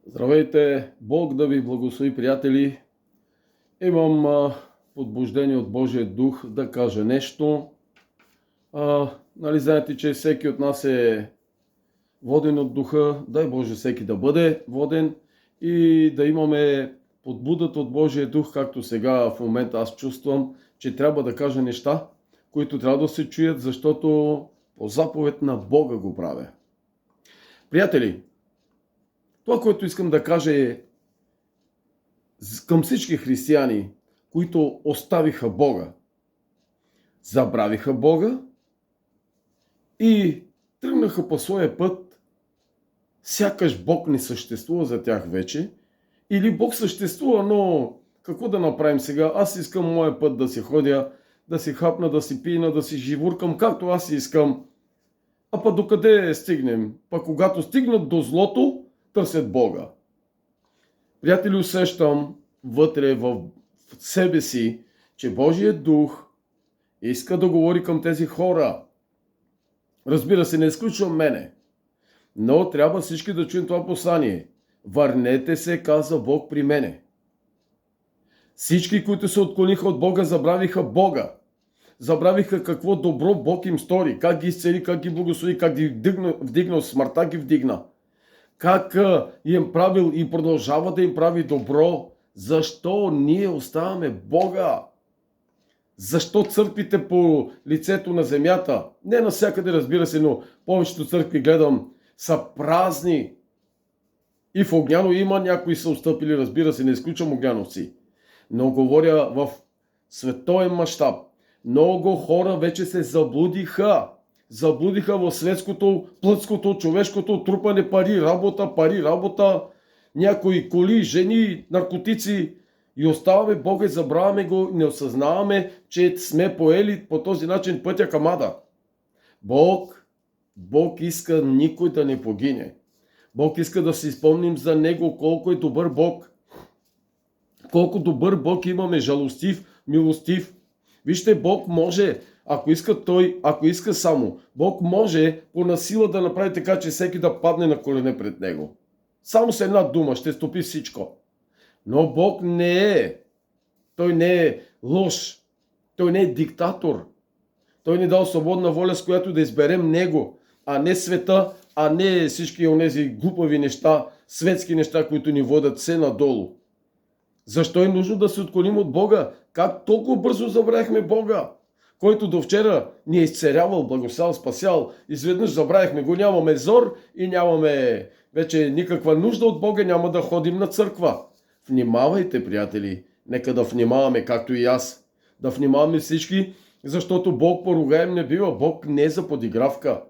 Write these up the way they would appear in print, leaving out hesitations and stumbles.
Здравейте! Бог да ви благослови, приятели! Имам подбуждение от Божия дух да кажа нещо. Знаете, че всеки от нас е воден от духа. Дай Боже всеки да бъде воден и да имаме подбудата от Божия дух, както сега в момента аз чувствам, че трябва да кажа неща, които трябва да се чуят, защото по заповед на Бога го правя. Приятели, това, което искам да кажа е към всички християни, които оставиха Бога, забравиха Бога и тръгнаха по своя път, сякаш Бог не съществува за тях вече, или Бог съществува, но какво да направим сега? Аз искам моя път да си ходя, да си хапна, да си пина, да си живуркам, както аз искам. А па докъде стигнем? Па когато стигнат до злото, търсят Бога. Приятели, усещам вътре в себе си, че Божият дух иска да говори към тези хора. Разбира се, не изключвам мене, но трябва всички да чуем това послание. Върнете се, каза Бог при мене. Всички, които се отклониха от Бога, забравиха Бога. Забравиха какво добро Бог им стори, как ги изцели, как ги благослови, как ги вдигна, смъртта ги вдигна. Как им правил и продължава да им прави добро. Защо ние оставаме Бога? Защо църквите по лицето на земята, не навсякъде, разбира се, но повечето църкви гледам, са празни. И в Огняно има някои са отстъпили, разбира се, не изключвам огняновци. Но говоря в световен мащаб. Много хора вече се заблудиха. Заблудиха в светското, плътското, човешкото, трупане пари работа, някои коли, жени, наркотици. И оставаме Бога и забравяме го, не осъзнаваме, че сме поели по този начин пътя към ада. Бог иска никой да не погине. Бог иска да си спомним за Него, колко е добър Бог. Колко добър Бог имаме, жалостив, милостив. Вижте, Бог може, ако иска само, Бог може по насила да направи така, че всеки да падне на колене пред Него. Само с една дума ще стопи всичко. Но Бог Той не е лош. Той не е диктатор. Той ни дал свободна воля, с която да изберем Него, а не света, а не всички онези глупави неща, светски неща, които ни водят все надолу. Защо е нужно да се отклоним от Бога? Как толкова бързо забравихме Бога, който до вчера ни е изцерявал, благословял, спасял. Изведнъж забравихме го, нямаме зор и нямаме вече никаква нужда от Бога, няма да ходим на църква. Внимавайте, приятели, нека да внимаваме, както и аз. Да внимаваме всички, защото Бог поругаем не бива. Бог не е за подигравка.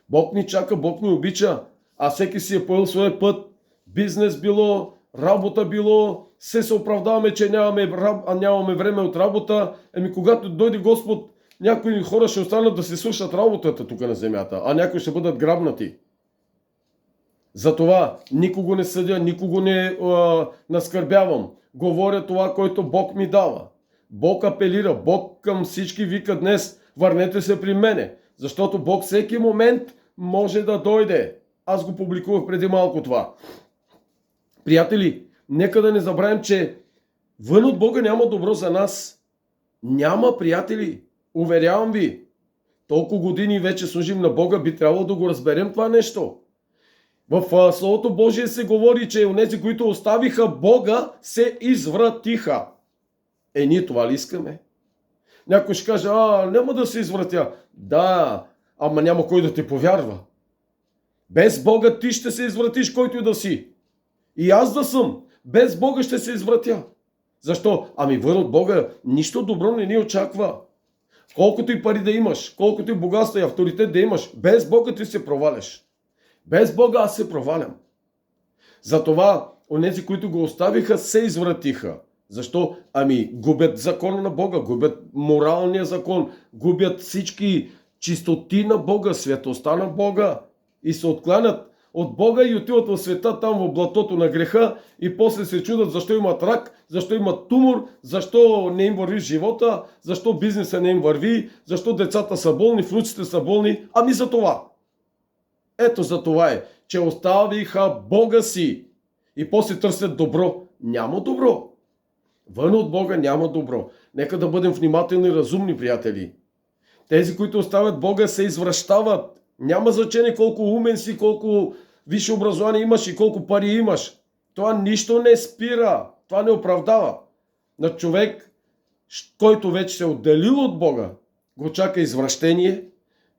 Бог ни чака, Бог ни обича, а всеки си е поел своя път. Бизнес било, работа било, се оправдаваме, че нямаме време от работа. Когато дойде Господ, някои хора ще останат да се свършат работата тук на земята, а някои ще бъдат грабнати. Затова никого не съдя, никого не наскърбявам. Говоря това, което Бог ми дава. Бог апелира, Бог към всички вика днес, върнете се при мене, защото Бог всеки момент може да дойде. Аз го публикувах преди малко това. Приятели, нека да не забравим, че вън от Бога няма добро за нас. Няма, приятели. Уверявам ви. Толкова години вече служим на Бога, би трябвало да го разберем това нещо. В Словото Божие се говори, че онези, които оставиха Бога, се извратиха. Ние това ли искаме? Някой ще каже, няма да се извратя. Да, ама няма кой да те повярва. Без Бога ти ще се извратиш, който и да си. И аз да съм. Без Бога ще се извратя. Защо? Вън от Бога нищо добро не ни очаква. Колкото и пари да имаш, колкото и богатство и авторитет да имаш, без Бога ти се проваляш. Без Бога аз се провалям. Затова онези, които го оставиха, се извратиха. Защо? Губят закона на Бога, губят моралния закон, губят всички чистоти на Бога, светостта на Бога и се откланят от Бога и отиват в света, там в блатото на греха и после се чудат защо имат рак, защо имат тумор, защо не им върви живота, защо бизнеса не им върви, защо децата са болни, внуците са болни. За това. Ето за това е, че оставиха Бога си и после търсят добро. Няма добро. Вън от Бога няма добро. Нека да бъдем внимателни и разумни, приятели. Тези, които оставят Бога, се извращават. Няма значение колко умен си, колко висше образование имаш и колко пари имаш. Това нищо не спира. Това не оправдава. На човек, който вече се е отделил от Бога, го чака извращение,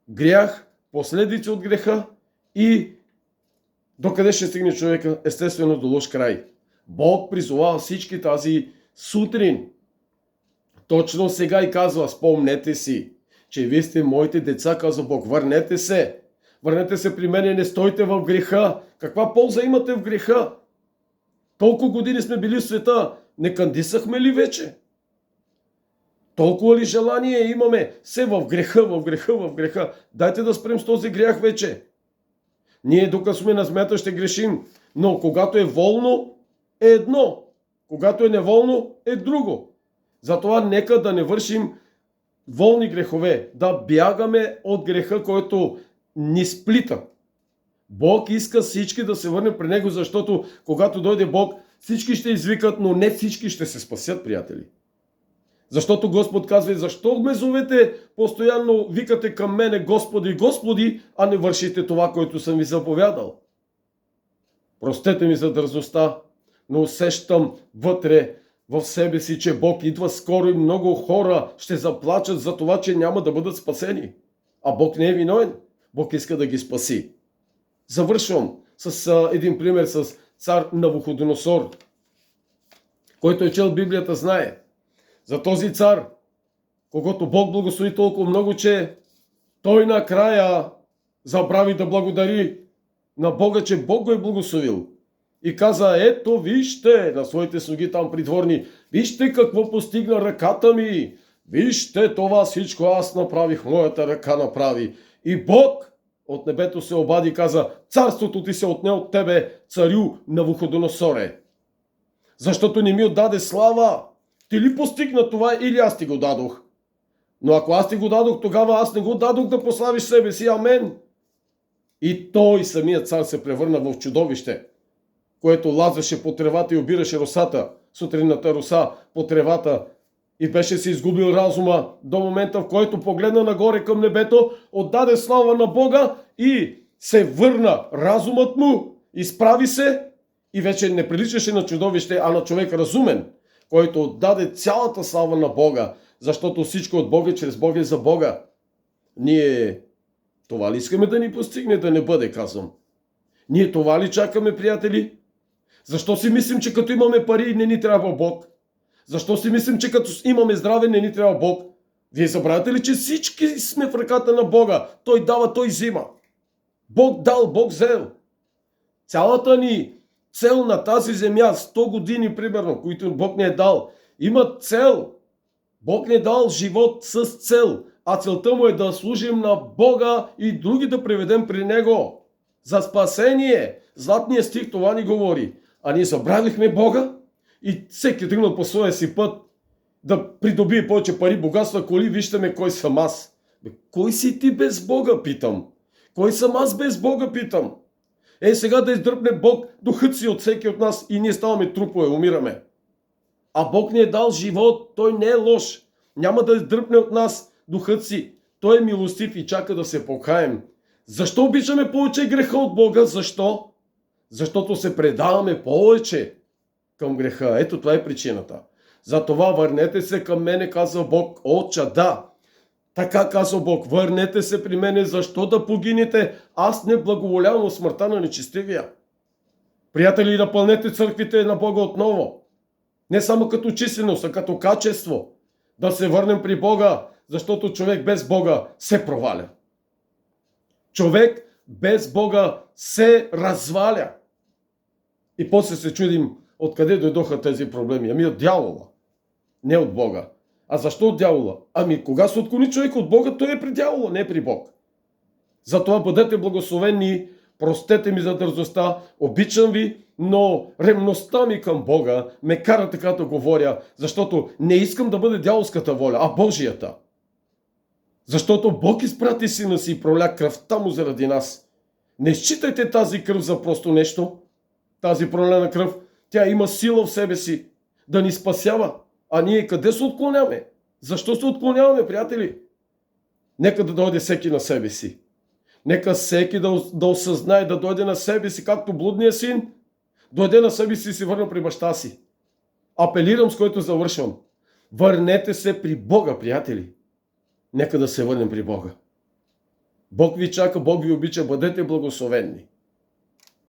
грях, последици от греха и докъде ще стигне човека? Естествено до лош край. Бог призовава всички тази сутрин. Точно сега и казва: спомнете си, че вие сте моите деца, казва Бог. Върнете се. Върнете се при мен и не стойте в греха. Каква полза имате в греха? Толкова години сме били в света. Не кандисахме ли вече? Толкова ли желание имаме? Все в греха, в греха, в греха. Дайте да спрем с този грях вече. Ние докато сме на смята ще грешим. Но когато е волно, е едно. Когато е неволно, е друго. Затова нека да не вършим волни грехове. Да бягаме от греха, който ни сплита. Бог иска всички да се върнем при Него, защото когато дойде Бог, всички ще извикат, но не всички ще се спасят, приятели. Защото Господ казва: защо ме зовете постоянно, викате към мене Господи, Господи, а не вършите това, което съм ви заповядал? Простете ми за дързостта, но усещам вътре в себе си, че Бог идва скоро и много хора ще заплачат за това, че няма да бъдат спасени. А Бог не е виновен. Бог иска да ги спаси. Завършвам с един пример с цар Навуходоносор. Който е чел Библията, знае за този цар, когато Бог благослови толкова много, че той накрая забрави да благодари на Бога, че Бог го е благословил. И каза: ето вижте, на своите слуги там придворни, вижте какво постигна ръката ми. Вижте това всичко аз направих, моята ръка направи. И Бог от небето се обади и каза: царството ти се отне от тебе, царю Навуходоносоре. Защото не ми отдаде слава. Ти ли постигна това или аз ти го дадох? Но ако аз ти го дадох, тогава аз не го дадох да прославиш себе си. Амен. И той, самият цар, се превърна в чудовище, което лазеше по тревата и обираше росата, сутринната роса по тревата, и беше си изгубил разума до момента, в който погледна нагоре към небето, отдаде слава на Бога и се върна разумът му, изправи се и вече не приличаше на чудовище, а на човек разумен, който отдаде цялата слава на Бога, защото всичко от Бога, чрез Бога и за Бога. Ние това ли искаме да ни постигне, да не бъде, казвам? Ние това ли чакаме, приятели? Защо си мислим, че като имаме пари не ни трябва Бог? Защо си мислим, че като имаме здраве не ни трябва Бог? Вие забравяте ли, че всички сме в ръката на Бога? Той дава, Той взима. Бог дал, Бог взел. Цялата ни цел на тази земя, 100 години примерно, които Бог ни е дал, има цел. Бог ни е дал живот с цел, а целта му е да служим на Бога и други да приведем при Него. За спасение. Златният стих това ни говори. А ние забравихме Бога и всеки тръгнал по своя си път да придобие повече пари, богатства, коли. Виждаме кой съм аз. Кой си ти без Бога, питам? Кой съм аз без Бога, питам? Сега да издръпне Бог духът си от всеки от нас и ние ставаме трупове, умираме. А Бог ни е дал живот, Той не е лош. Няма да издръпне от нас духът си. Той е милостив и чака да се покаем. Защо обичаме повече греха от Бога? Защо? Защото се предаваме повече към греха. Ето това е причината. Затова върнете се към мене, казва Бог, о чада. Така казва Бог: върнете се при мене, защо да погинете? Аз не благоволявам от смъртта на нечестивия. Приятели, напълнете църквите на Бога отново. Не само като численост, а като качество. Да се върнем при Бога, защото човек без Бога се проваля. Човек без Бога се разваля. И после се чудим откъде дойдоха тези проблеми. Ами от дявола, не от Бога. А защо от дявола? Ами кога се отклони човек от Бога, той е при дявола, не при Бог. Затова бъдете благословени, простете ми за дързостта, обичам ви, но ревността ми към Бога ме кара така да говоря, защото не искам да бъде дяволската воля, а Божията. Защото Бог изпрати сина си и проля кръвта му заради нас. Не считайте тази кръв за просто нещо. тази пролена кръв, тя има сила в себе си да ни спасява. А ние къде се отклоняваме? Защо се отклоняваме, приятели? Нека да дойде всеки на себе си. Нека всеки да осъзнае, да дойде на себе си, както блудният син дойде на себе си и се върна при баща си. Апелирам, с който завършвам. Върнете се при Бога, приятели. Нека да се върнем при Бога. Бог ви чака, Бог ви обича, бъдете благословенни.